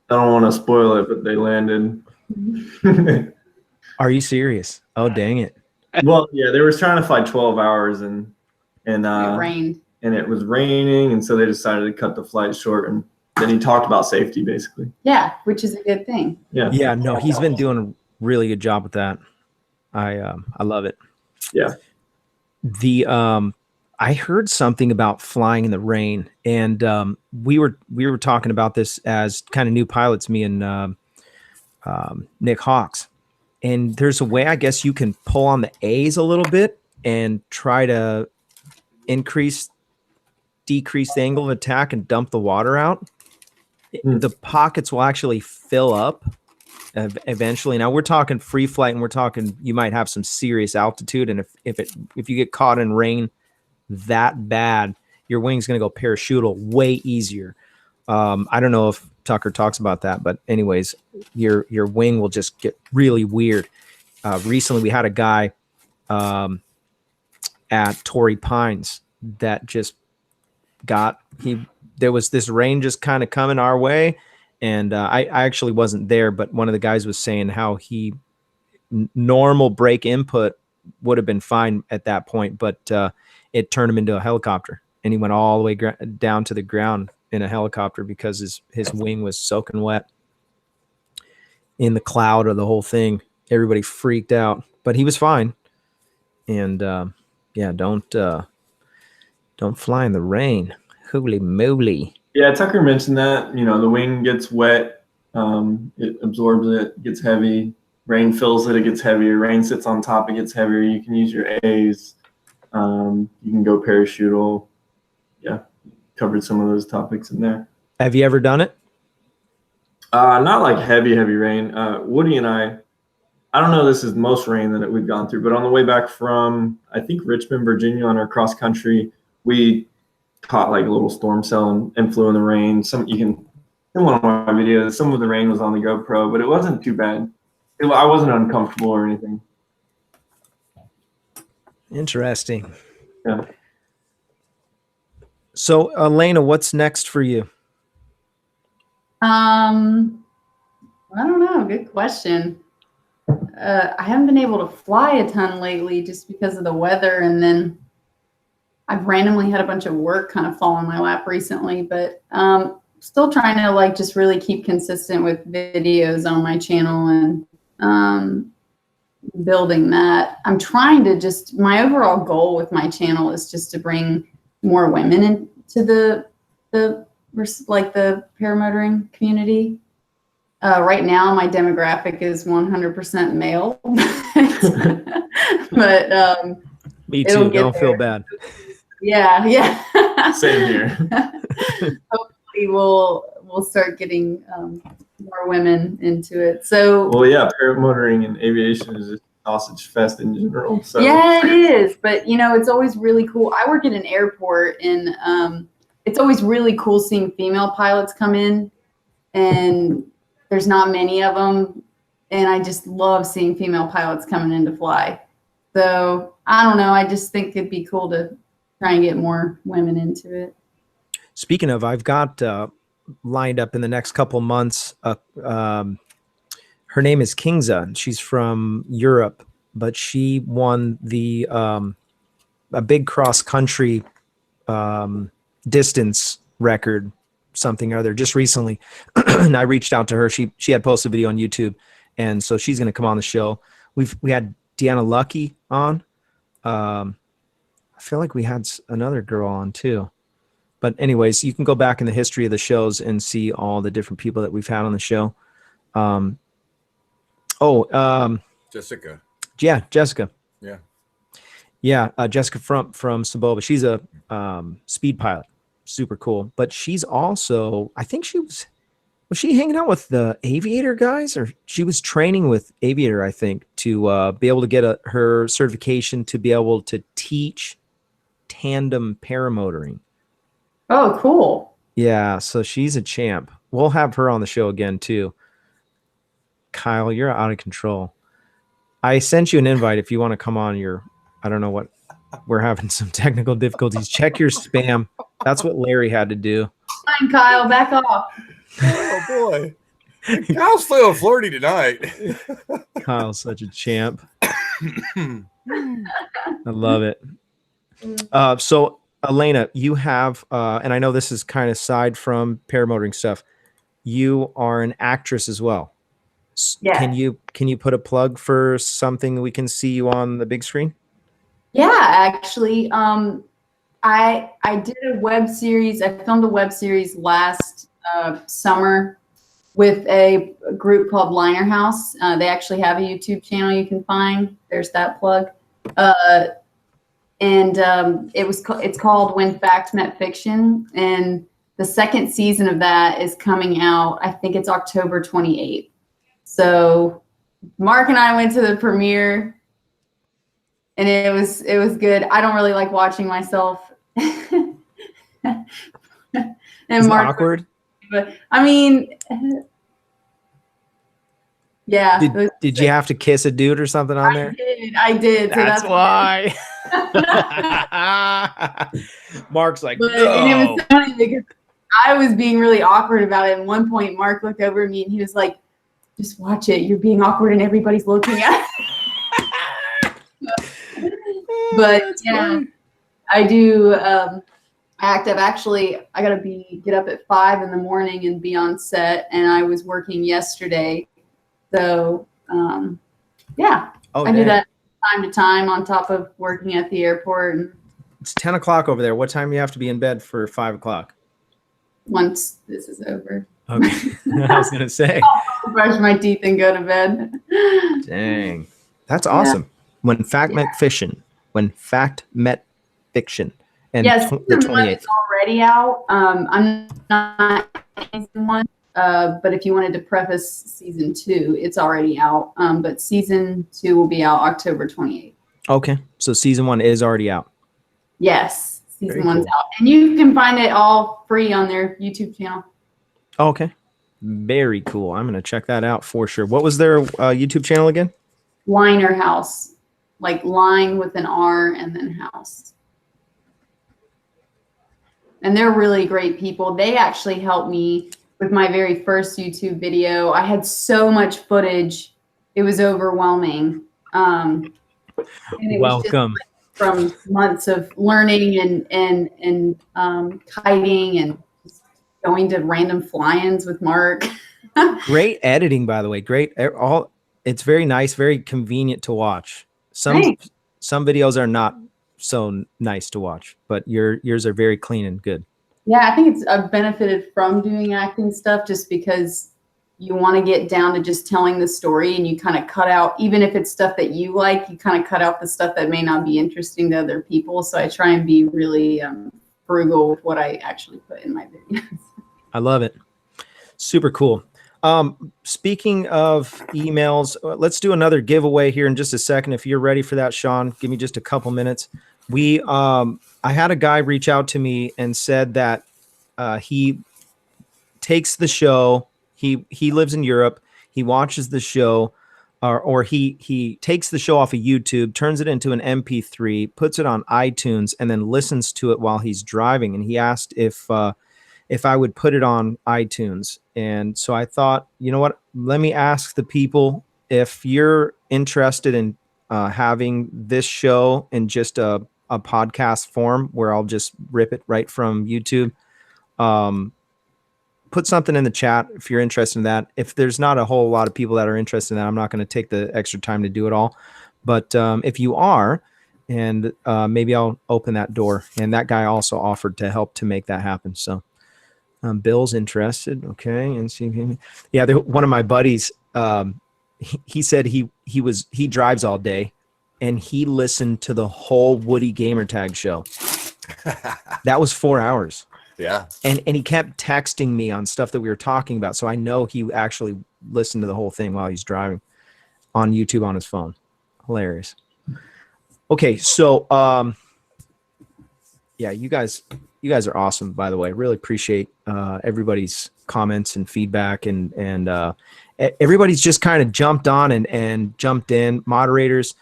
I don't want to spoil it, but they landed. Are you serious? Oh, dang it. Well, yeah, they were trying to fly 12 hours and it rained. And it was raining, and so they decided to cut the flight short, and then he talked about safety basically. Yeah, which is a good thing. Yeah, no, he's been doing a really good job with that. I love it. Yeah. The I heard something about flying in the rain, and we were talking about this as kind of new pilots, me and Nick Hawks. And there's a way, I guess, you can pull on the A's a little bit and try to decrease the angle of attack and dump the water out. The pockets will actually fill up eventually. Now we're talking free flight, and we're talking you might have some serious altitude, and if you get caught in rain that bad, your wing's going to go parachutal way easier. I don't know if Tucker talks about that, but anyways, your wing will just get really weird. Recently we had a guy at Torrey Pines that just there was this rain just kind of coming our way, and I actually wasn't there, but one of the guys was saying how normal brake input would have been fine at that point, but it turned him into a helicopter, and he went all the way down to the ground in a helicopter because his wing was soaking wet in the cloud of the whole thing. Everybody freaked out, but he was fine. And yeah, don't fly in the rain. Holy moly. Yeah, Tucker mentioned that, the wing gets wet, it absorbs it, gets heavy, rain fills it, it gets heavier, rain sits on top, it gets heavier. You can use your A's, you can go parachutal. Yeah, covered some of those topics in there. Have you ever done it? Not like heavy rain. Woody and I don't know, this is most rain that we've gone through, but on the way back from, I think, Richmond, Virginia, on our cross country, we caught like a little storm cell and flew in the rain. In one of my videos, some of the rain was on the GoPro, but it wasn't too bad. I wasn't uncomfortable or anything. Interesting. Yeah. So, Elena, what's next for you? I don't know. Good question. I haven't been able to fly a ton lately just because of the weather, and then I've randomly had a bunch of work kind of fall in my lap recently, but still trying to just really keep consistent with videos on my channel and building that. I'm trying to my overall goal with my channel is just to bring more women into the paramotoring community. Right now, my demographic is 100% male, but me too. Don't feel bad. Yeah. Same here. Hopefully, we'll start getting more women into it. So, well, yeah, paramotoring and aviation is just a sausage fest in general. So yeah, it is. But it's always really cool. I work at an airport, and it's always really cool seeing female pilots come in, and there's not many of them, and I just love seeing female pilots coming in to fly. So I don't know. I just think it'd be cool to try and get more women into it. Speaking of, I've got lined up in the next couple months. Her name is Kingza. She's from Europe, but she won a big cross country distance record, something or other, just recently. And I reached out to her. She had posted a video on YouTube, and so she's going to come on the show. We had Deanna Lucky on. I feel like we had another girl on too. But anyways, you can go back in the history of the shows and see all the different people that we've had on the show. Jessica. Yeah, Jessica. Yeah. Yeah, Jessica from Saboba. She's a speed pilot. Super cool. But she's also, I think was she hanging out with the Aviator guys, or she was training with Aviator, I think, to be able to get her certification to be able to teach tandem paramotoring. Oh, cool. Yeah, so she's a champ. We'll have her on the show again too. Kyle, you're out of control. I sent you an invite if you want to come on I don't know what, we're having some technical difficulties. Check your spam. That's what Larry had to do. Fine, Kyle, back off. Oh boy. Kyle's feeling flirty tonight. Kyle's such a champ. I love it. So Elena, you have, and I know this is kind of side from paramotoring stuff. You are an actress as well. Yeah. Can you put a plug for something we can see you on the big screen? Yeah, actually, I did a web series. I filmed a web series last summer with a group called Liner House. They actually have a YouTube channel you can find. There's that plug. It's called When Fact Met Fiction, and the second season of that is coming out. I think it's October 28th. So Mark and I went to the premiere, and it was good. I don't really like watching myself. And Is it Mark, awkward? but I mean, yeah. Did you have to kiss a dude or something on there? I did. So That's why. Mark's like, But, no. and it was funny because I was being really awkward about it. At one point, Mark looked over at me and he was like, "Just watch it. You're being awkward and everybody's looking at it." But yeah, I do active. Actually, I gotta get up at 5 in the morning and be on set. And I was working yesterday, so yeah, I do that time to time on top of working at the airport. And it's 10 o'clock over there. What time do you have to be in bed for 5 o'clock? once this is over, Okay. I was going to say. I'll brush my teeth and go to bed. Dang. That's awesome. When Fact Met Fiction. When Fact Met Fiction. And Yes, the season 1 28th. is already out. I'm not in season 1, but if you wanted to preface season 2, it's already out. But season 2 will be out October 28th. Okay. So season 1 is already out. Yes, Very season 1's cool. out. And you can find it all free on their YouTube channel. Okay. Very cool. I'm going to check that out for sure. What was their YouTube channel again? Liner House, like line with an R and then house. And they're really great people. They actually helped me with my very first YouTube video. I had so much footage. It was overwhelming. And it was just Welcome. from months of learning and kiting and just going to random fly-ins with Mark. Great editing, by the way. Great. It's very nice, very convenient to watch. Thanks. Some videos are not so nice to watch, but yours are very clean and good. Yeah, I think I've benefited from doing acting stuff just because you want to get down to just telling the story, and you kind of cut out, even if it's stuff that you like, you kind of cut out the stuff that may not be interesting to other people. So I try and be really frugal with what I actually put in my videos. I love it. Super cool. Speaking of emails, let's do another giveaway here in just a second. If you're ready for that, Sean, give me just a couple minutes. I had a guy reach out to me and said that he takes the show. He lives in Europe. He watches the show, or he takes the show off of YouTube, turns it into an MP3, puts it on iTunes, and then listens to it while he's driving. And he asked if I would put it on iTunes. And so I thought, you know what? Let me ask the people if you're interested in having this show in just a podcast form where I'll just rip it right from YouTube. Put something in the chat if you're interested in that. If there's not a whole lot of people that are interested in that, I'm not going to take the extra time to do it all. But if you are, and maybe I'll open that door. And that guy also offered to help to make that happen. So Bill's interested. Okay. And see, yeah, one of my buddies, he said he drives all day, and he listened to the whole Woody Gamertag show. That was 4 hours. Yeah. And he kept texting me on stuff that we were talking about. So I know he actually listened to the whole thing while he's driving on YouTube on his phone. Hilarious. Okay. So, yeah, you guys are awesome, by the way. Really appreciate everybody's comments and feedback, and everybody's just kind of jumped on and jumped in. Moderators,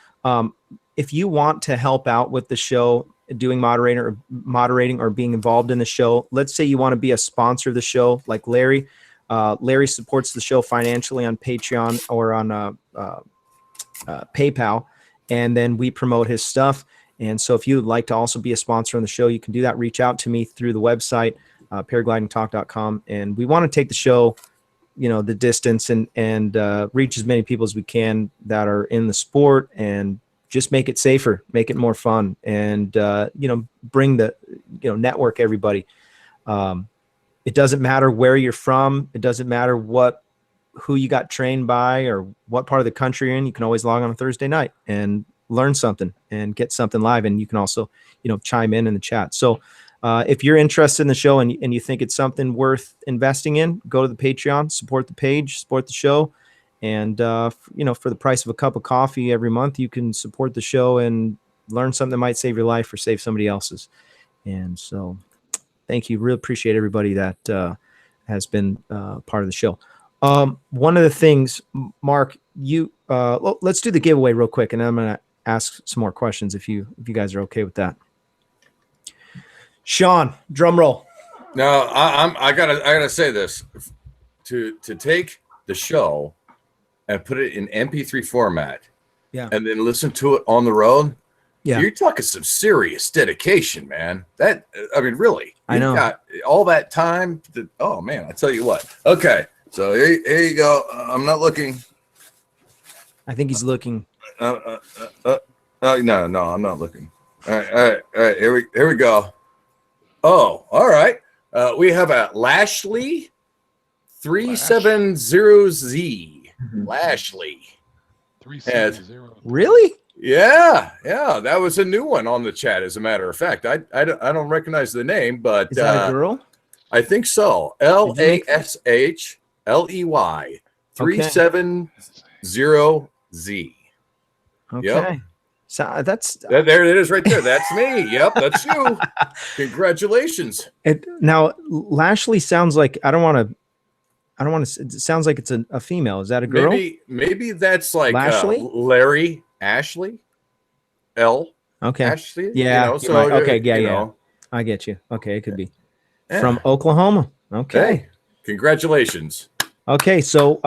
if you want to help out with the show, doing moderating or being involved in the show, let's say you want to be a sponsor of the show, like Larry. Larry supports the show financially on Patreon or on PayPal, and then we promote his stuff. And so if you would like to also be a sponsor on the show, you can do that. Reach out to me through the website, paraglidingtalk.com. And we want to take the show, the distance and reach as many people as we can that are in the sport and just make it safer, make it more fun, and, bring the, network everybody. It doesn't matter where you're from. It doesn't matter who you got trained by or what part of the country you're in. You can always log on a Thursday night and learn something and get something live. And you can also, chime in the chat. So if you're interested in the show and you think it's something worth investing in, go to the Patreon, support the page, support the show. And, for the price of a cup of coffee every month, you can support the show and learn something that might save your life or save somebody else's. And so thank you. Really appreciate everybody that has been part of the show. One of the things, Mark, let's do the giveaway real quick, and then I'm going to ask some more questions if you guys are okay with that. Sean, drum roll. No, I gotta say this. To take the show and put it in MP3 format, and then listen to it on the road. Yeah, you're talking some serious dedication, man. Really, I know. Got all that time. Oh man, I tell you what. Okay, so here you go. I'm not looking. I think he's looking. No, I'm not looking. All right. Here we go. Oh, all right. We have a Lashley 370Z. Lashley 370. Really? Yeah. That was a new one on the chat. As a matter of fact, I don't recognize the name, but is that a girl? I think so. LASHLEY 370Z. Okay. Yep. So there it is right there. That's me. Yep, that's you. Congratulations. Now Lashley sounds like I don't want to. It sounds like it's a female. Is that a girl? Maybe that's like Lashley? Ashley. L. Okay. Ashley. Yeah. So okay. Yeah. I get you. Okay, it could be from Oklahoma. Okay. Hey, congratulations. Okay, so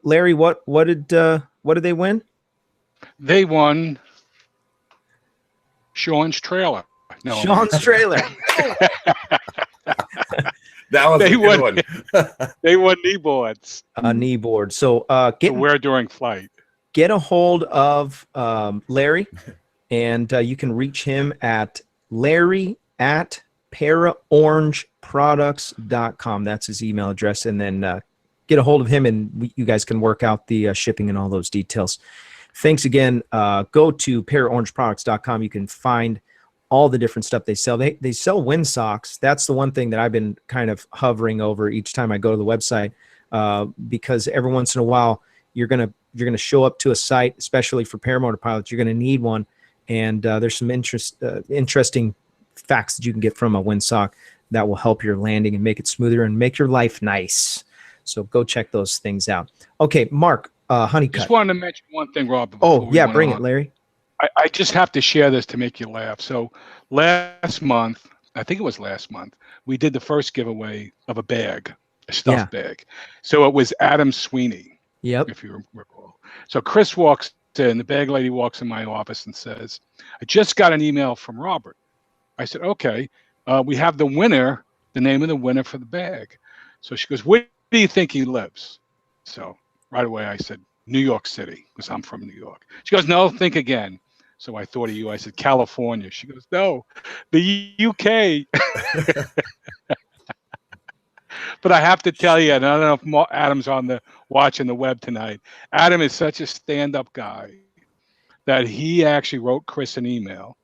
Larry, what did they win? They won Sean's trailer. No, Sean's trailer. That was a good one. They won knee boards. A knee board. So to wear during flight. Get a hold of Larry, and you can reach him at larry@paraorangeproducts.com. That's his email address, and then get a hold of him, and you guys can work out the shipping and all those details. Thanks again. Go to paraorangeproducts.com. You can find all the different stuff they sell. They sell windsocks. That's the one thing that I've been kind of hovering over each time I go to the website, because every once in a while you're gonna show up to a site, especially for paramotor pilots. You're gonna need one, and there's some interesting facts that you can get from a windsock that will help your landing and make it smoother and make your life nice. So go check those things out. Okay, Mark. Huneycutt. Just wanted to mention one thing, Rob. Oh, yeah, bring it, Larry. I just have to share this to make you laugh. So last month, I think it was last month, we did the first giveaway of a bag, a stuffed bag. So it was Adam Sweeney. Yep. If you recall. So Chris walks in, the bag lady walks in my office and says, I just got an email from Robert. I said, okay, we have the winner, the name of the winner for the bag. So she goes, where do you think he lives? So right away, I said, New York City, because I'm from New York. She goes, no, think again. So I thought of you. I said, California. She goes, no, the UK. But I have to tell you, and I don't know if Adam's watching the web tonight. Adam is such a stand-up guy that he actually wrote Chris an email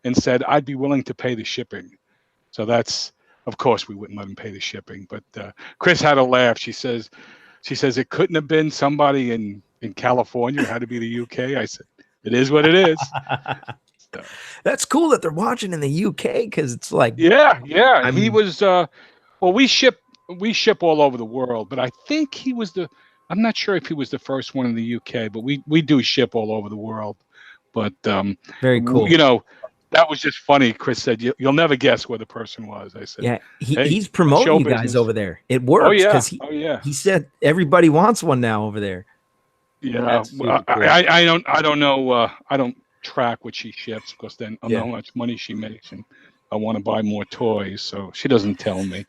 and said, I'd be willing to pay the shipping. So that's, of course, we wouldn't let him pay the shipping. But Chris had a laugh. She says it couldn't have been somebody in California. It had to be the UK. I said, it is what it is. So. That's cool that they're watching in the UK, because it's like, yeah. I mean, he was. Well, we ship all over the world, but I think he was I'm not sure if he was the first one in the UK, but we do ship all over the world. But very cool. That was just funny. Chris said, "You'll never guess where the person was." I said, "Yeah, he's promoting you guys over there. It works because he said everybody wants one now over there." Yeah, I don't know. track what she ships because then I Yeah. know how much money she makes, and I want to buy more toys. So she doesn't tell me.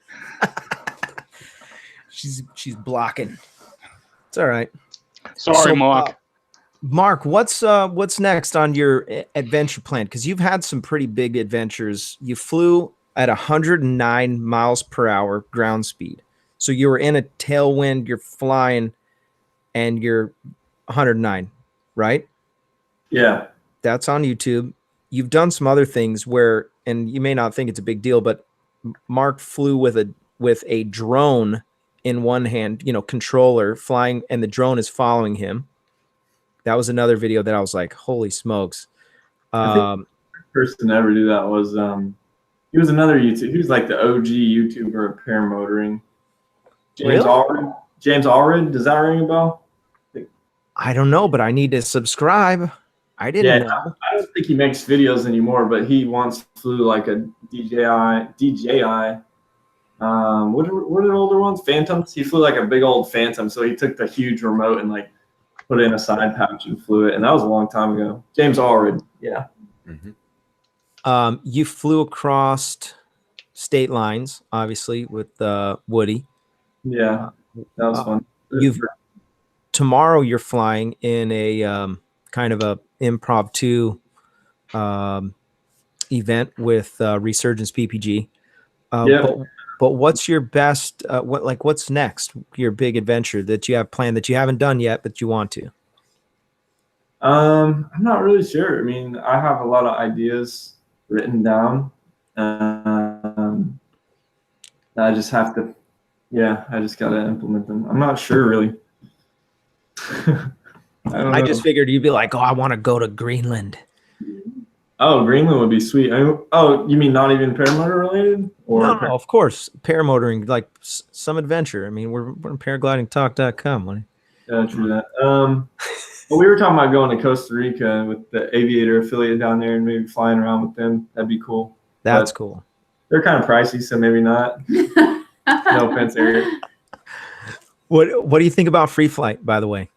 She's blocking. It's all right. Sorry, So, Mark. Mark, what's next on your adventure plan? Because you've had some pretty big adventures. You flew at 109 miles per hour ground speed. So you were in a tailwind, you're flying, and you're 109, right? Yeah. That's on YouTube. You've done some other things where, and you may not think it's a big deal, but Mark flew with a drone in one hand, controller flying, and the drone is following him. That was another video that I was like, holy smokes. I think the first person to ever do that was he was another YouTube. He was like the OG YouTuber of paramotoring. James Allred. James Allred. Does that ring a bell? I don't know, but I need to subscribe. I didn't know. I don't think he makes videos anymore, but he once flew like a DJI. What are the older ones? Phantoms. He flew like a big old Phantom. So he took the huge remote and like put it in a side pouch and flew it. And that was a long time ago. James Allred. Yeah. Mm-hmm. You flew across state lines, obviously, with Woody. Yeah, that was fun. Tomorrow you're flying in a kind of a impromptu event with Resurgence PPG. But what's your best? What's next? Your big adventure that you have planned that you haven't done yet, but you want to? I'm not really sure. I mean, I have a lot of ideas written down. I just have to. Yeah, I just gotta implement them. I'm not sure really. I just figured you'd be like, oh, I want to go to Greenland. Oh, Greenland would be sweet. You mean not even paramotor related? Or no, of course. Paramotoring, like some adventure. I mean, we're on paraglidingtalk.com. Yeah, true that. Well, we were talking about going to Costa Rica with the Aviator affiliate down there and maybe flying around with them. That'd be cool. That's cool. They're kind of pricey, so maybe not. No offense, Eric. What do you think about free flight, by the way?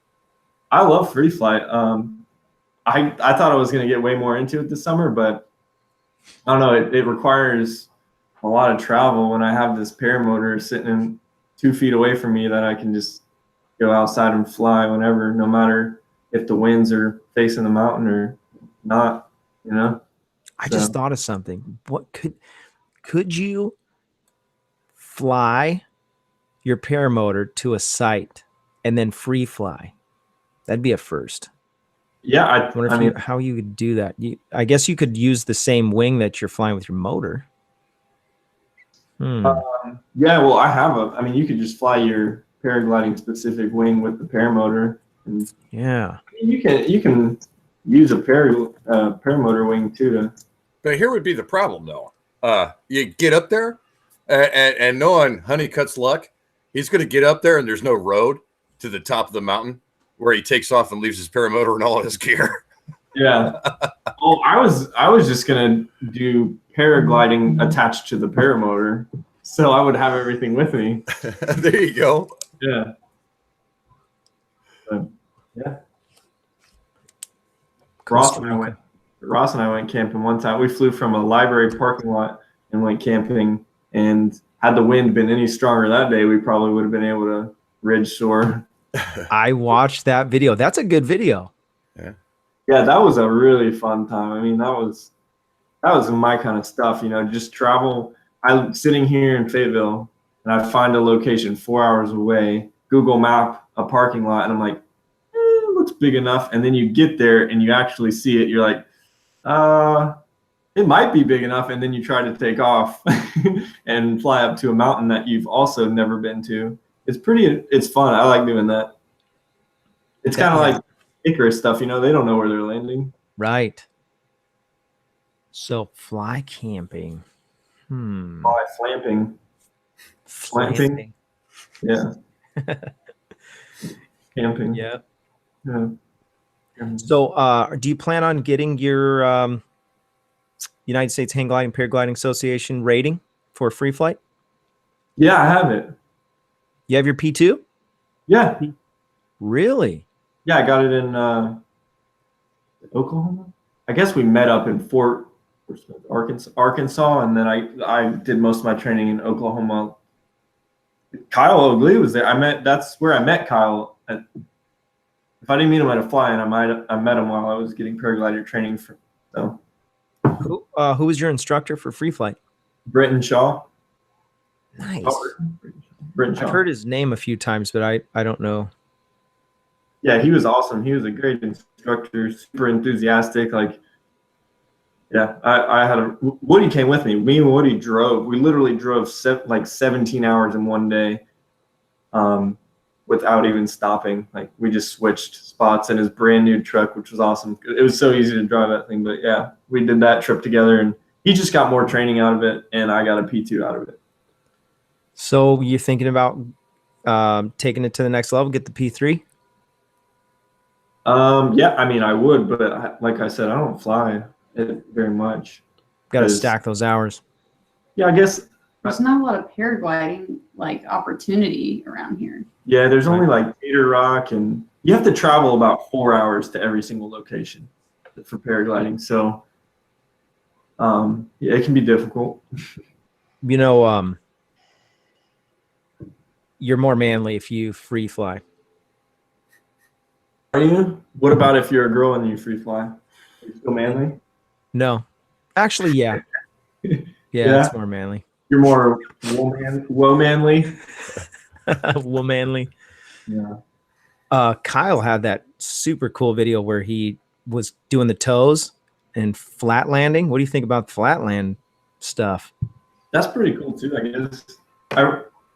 I love free flight. I thought I was going to get way more into it this summer, but I don't know. It requires a lot of travel when I have this paramotor sitting in 2 feet away from me that I can just go outside and fly whenever, no matter if the winds are facing the mountain or not, I just thought of something. What could you fly your paramotor to a site and then free fly? That'd be a first. Yeah, I wonder how you would do that. I guess you could use the same wing that you're flying with your motor. Yeah, well, you could just fly your paragliding specific wing with the paramotor. Yeah. You can use a paramotor wing too. But here would be the problem, though. You get up there, and knowing Huneycutt's luck, he's going to get up there and there's no road to the top of the mountain where he takes off and leaves his paramotor and all his gear. Yeah. Well, I was just gonna do paragliding attached to the paramotor, so I would have everything with me. There you go. Yeah. Yeah. Ross and I went camping one time. We flew from a library parking lot and went camping, and had the wind been any stronger that day, we probably would have been able to ridge soar. I watched that video. That's a good video. Yeah, that was a really fun time. I mean, that was my kind of stuff, just travel. I'm sitting here in Fayetteville and I find a location 4 hours away, Google map a parking lot, and I'm like, it looks big enough. And then you get there and you actually see it. You're like, it might be big enough. And then you try to take off and fly up to a mountain that you've also never been to. It's fun. I like doing that. It's kind of like Icarus stuff, they don't know where they're landing. Right. So fly camping. Fly flamping. Flamping. Yeah. Camping. Yeah. Yeah. So do you plan on getting your United States Hang Gliding Paragliding Association rating for free flight? Yeah, I have it. You have your P2? Yeah. Really? Yeah, I got it in Oklahoma. I guess we met up in Fort Arkansas, and then I did most of my training in Oklahoma. Kyle Oakley was there. That's where I met Kyle. If I didn't meet him at a fly-in, I met him while I was getting paraglider training. So Who was your instructor for free flight? Britton Shaw. Nice. Britton Shaw. I've heard his name a few times, but I don't know. Yeah, he was awesome. He was a great instructor, super enthusiastic. Like, yeah, Woody came with me. Me and Woody drove. We literally drove 17 hours in one day, without even stopping. Like, we just switched spots in his brand new truck, which was awesome. It was so easy to drive that thing. But yeah, we did that trip together, and he just got more training out of it, and I got a P2 out of it. So you're thinking about taking it to the next level, get the P3? Yeah, I mean, I would, but like I said, I don't fly it very much. Got to stack those hours. Yeah, I guess There's not a lot of paragliding like opportunity around here. Yeah, there's only like Gator Rock, and you have to travel about 4 hours to every single location for paragliding. So, yeah, it can be difficult. You know, you're more manly if you free fly. Are you? What about if you're a girl and you free fly? Are you still manly? No, actually, yeah. Yeah, it's more manly. You're more womanly. Womanly. Yeah. Kyle had that super cool video where he was doing the toes and flat landing. What do you think about flat land stuff? That's pretty cool too, I guess.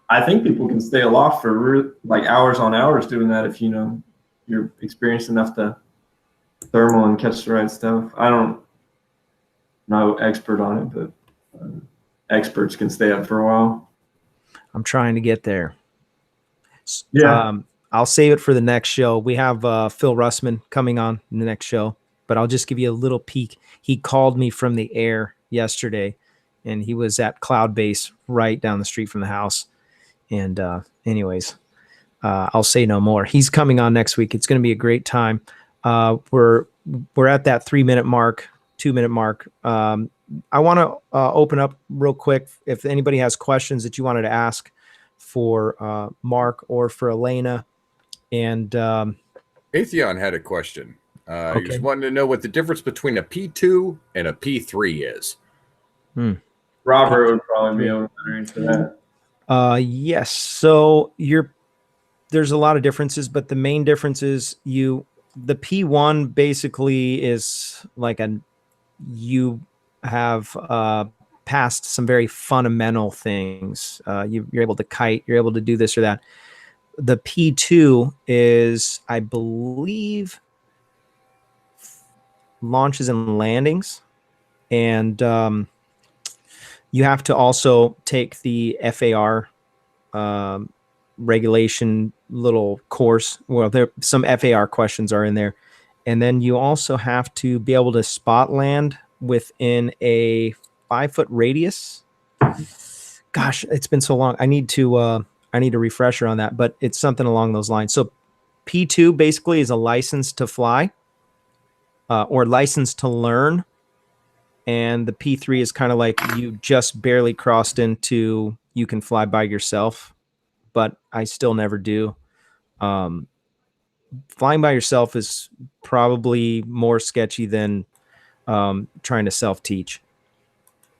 I think people can stay aloft for like hours on hours doing that if you're experienced enough to thermal and catch the right stuff. I'm no expert on it, but experts can stay up for a while. I'm trying to get there. Yeah. I'll save it for the next show. We have Phil Russman coming on in the next show, but I'll just give you a little peek. He called me from the air yesterday, and he was at Cloud Base right down the street from the house. And anyways, I'll say no more. He's coming on next week. It's going to be a great time. We're at that 2-minute mark. I want to open up real quick. If anybody has questions that you wanted to ask for Mark or for Elena. And Atheon had a question. Okay. He just wanted to know what the difference between a P2 and a P3 is. Robert would probably be able to answer that. Yes. So there's a lot of differences, but the main difference is the P1 basically is like you have passed some very fundamental things. You're able to kite, you're able to do this or that. The P2 is, I believe, launches and landings. And you have to also take the FAR regulation little course. Well, some FAR questions are in there. And then you also have to be able to spot land within a 5-foot radius. Gosh, it's been so long. I need a refresher on that, but it's something along those lines. So P2 basically is a license to fly or license to learn. And the P3 is kind of like you just barely crossed into you can fly by yourself, but I still never do. Flying by yourself is probably more sketchy than trying to self-teach.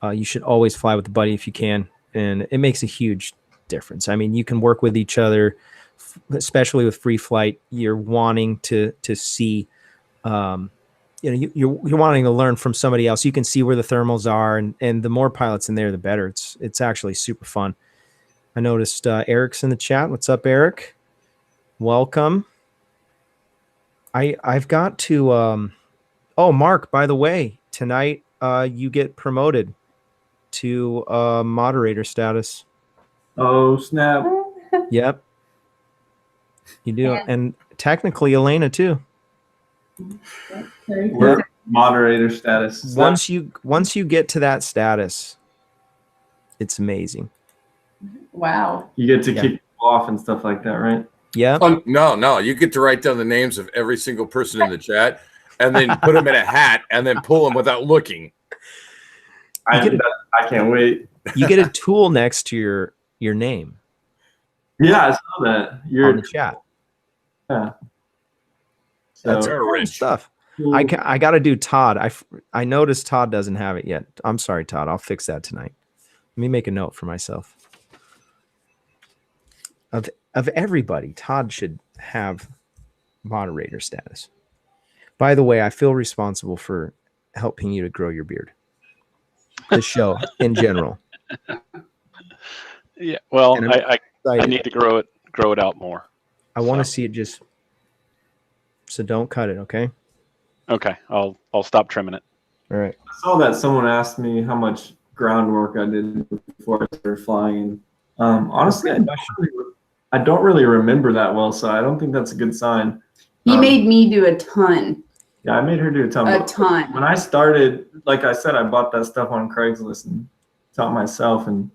You should always fly with a buddy if you can, and it makes a huge difference. I mean, you can work with each other, especially with free flight. You're wanting to see, you're wanting to learn from somebody else. You can see where the thermals are, and the more pilots in there, the better. It's actually super fun. I noticed Eric's in the chat. What's up, Eric? Welcome. I've got to. Mark, by the way, tonight you get promoted to moderator status. Oh, snap. Yep. You do. And technically Elena too. We're moderator status. Once you get to that status, it's amazing. Wow. You get to kick people off and stuff like that, right? Yeah. No, you get to write down the names of every single person in the chat, and then put them in a hat and then pull them without looking. I can't wait. You get a tool next to your name. Yeah, I saw that. On the chat. Yeah. That's So, cool stuff. I got to do Todd. I noticed Todd doesn't have it yet. I'm sorry, Todd. I'll fix that tonight. Let me make a note for myself. Of everybody, Todd should have moderator status. By the way, I feel responsible for helping you to grow your beard. The show in general. Yeah. Well, I need to grow it out more. I want to see it just. So don't cut it, okay? Okay, I'll stop trimming it. All right. I saw that someone asked me how much groundwork I did before I started flying. Honestly, I don't really remember that well, so I don't think that's a good sign. He made me do a ton. Yeah, I made her do a ton. A ton. When I started, like I said, I bought that stuff on Craigslist and taught myself, and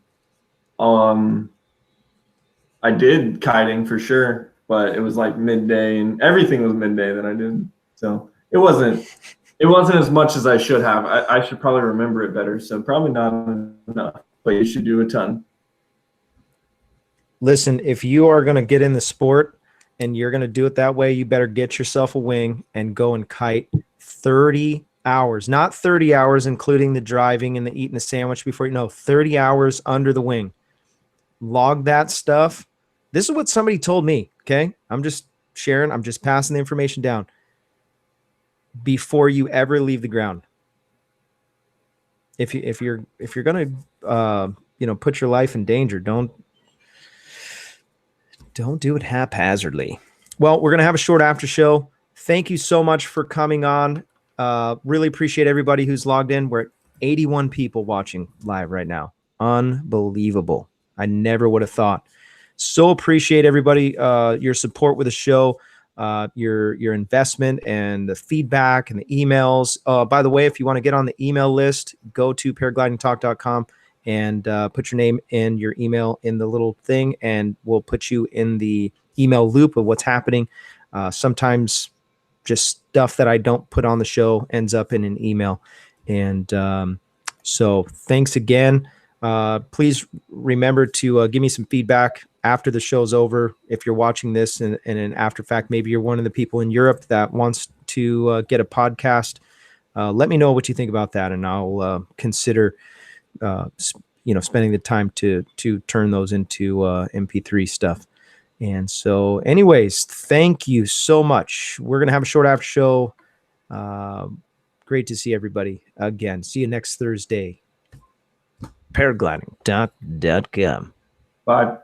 I did kiting for sure, but it was like midday, and everything was midday that I did. So it wasn't as much as I should have. I should probably remember it better. So probably not enough, but you should do a ton. Listen, if you are going to get in the sport and you're going to do it that way, you better get yourself a wing and go and kite 30 hours, not 30 hours, including the driving and the eating the sandwich before 30 hours under the wing. Log that stuff. This is what somebody told me. Okay. I'm just sharing. I'm just passing the information down before you ever leave the ground. If you're going to, put your life in danger, don't do it haphazardly. Well, we're going to have a short after show. Thank you so much for coming on. Really appreciate everybody who's logged in. We're at 81 people watching live right now. Unbelievable. I never would have thought. So appreciate everybody, your support with the show, your investment and the feedback and the emails. By the way, if you want to get on the email list, go to paraglidingtalk.com and put your name and your email in the little thing, and we'll put you in the email loop of what's happening. Sometimes just stuff that I don't put on the show ends up in an email. And so thanks again. Please remember to give me some feedback after the show's over. If you're watching this in an after fact, maybe you're one of the people in Europe that wants to get a podcast. Let me know what you think about that, and I'll consider spending the time to turn those into MP3 stuff. And so anyways, thank you so much. We're going to have a short after show. Great to see everybody again. See you next Thursday. Paragliding.com. Bye.